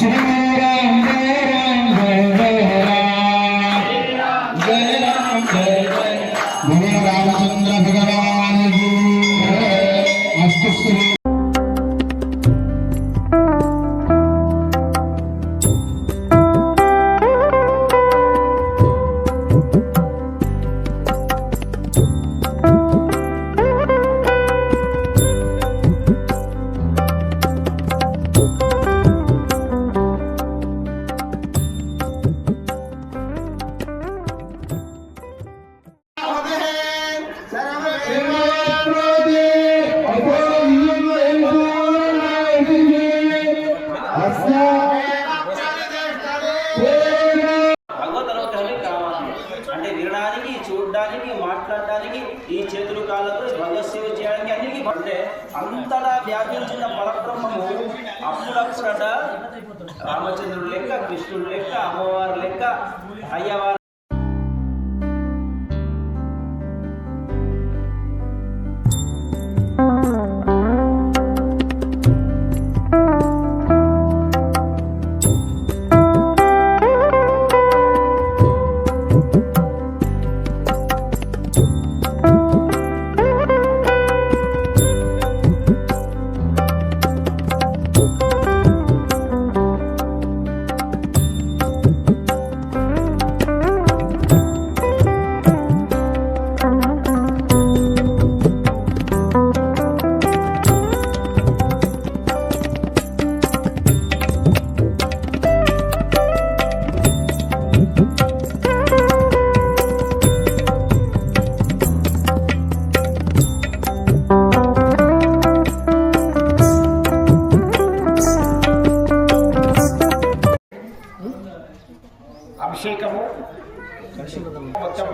శ్రీరామ్ జయ రామ్ జయ రామ్ జయ రామ్ జయ జయ రామచంద్ర భగవాన్ అస్తు శ్రీ అంటే వినడానికి చూడడానికి మాట్లాడడానికి ఈ చేతులు కాళ్ళతో భగవత్ సేవ చేయడానికి అన్నిటికీ అంటే అంతటా వ్యాపించిన పరబ్రహ్మము అప్పుడప్పుడట రామచంద్రుడు లెక్క కృష్ణుడు లెక్క అమ్మవారు లెక్క అయ్యవారు అభిషేకము మొత్తం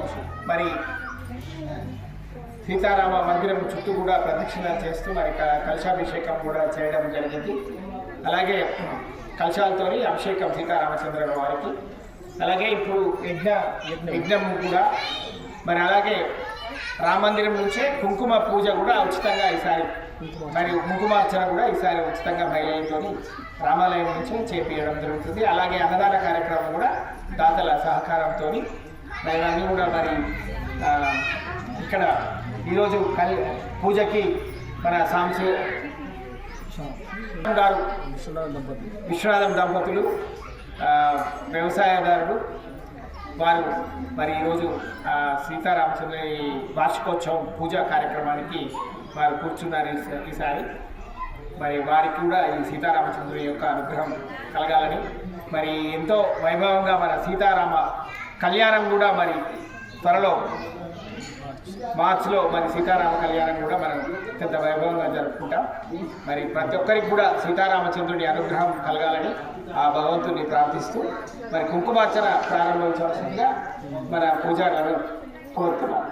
మరి సీతారామ మందిరం చుట్టూ కూడా ప్రదక్షిణలు చేస్తూ మరి కలశాభిషేకం కూడా చేయడం జరిగింది. అలాగే కలశాలతో అభిషేకం సీతారామచంద్ర వారికి. అలాగే ఇప్పుడు యజ్ఞం కూడా మరి అలాగే రామ మందిరం నుంచే కుంకుమ పూజ కూడా ఉచితంగా ఈసారి మరియు కుంకుమార్చన కూడా ఈసారి ఉచితంగా మహిళలతో రామాలయం నుంచి చేపించడం జరుగుతుంది. అలాగే అన్నదాన కార్యక్రమం కూడా దాతల సహకారంతో ఇవన్నీ కూడా మరి ఇక్కడ ఈరోజు పూజకి మన గారు విశ్వనాథం దంపతులు వ్యవసాయదారుడు వారు మరి ఈరోజు సీతారామచంద్ర వార్షికోత్సవం పూజా కార్యక్రమానికి వారు కూర్చున్నారు ఈసారి. మరి వారికి కూడా ఈ సీతారామచంద్రుని యొక్క అనుగ్రహం కలగాలని మరి ఎంతో వైభవంగా మన సీతారామ కళ్యాణం కూడా మరి త్వరలో మార్చిలో మరి సీతారామ కళ్యాణం కూడా మనం పెద్ద వైభవంగా జరుపుకుంటాం. మరి ప్రతి ఒక్కరికి కూడా సీతారామచంద్రుని అనుగ్రహం కలగాలని ఆ భగవంతుని ప్రార్థిస్తూ మరి కుంకుమార్చన ప్రారంభించవలసిందిగా మన పూజారులను కోరుతున్నాం.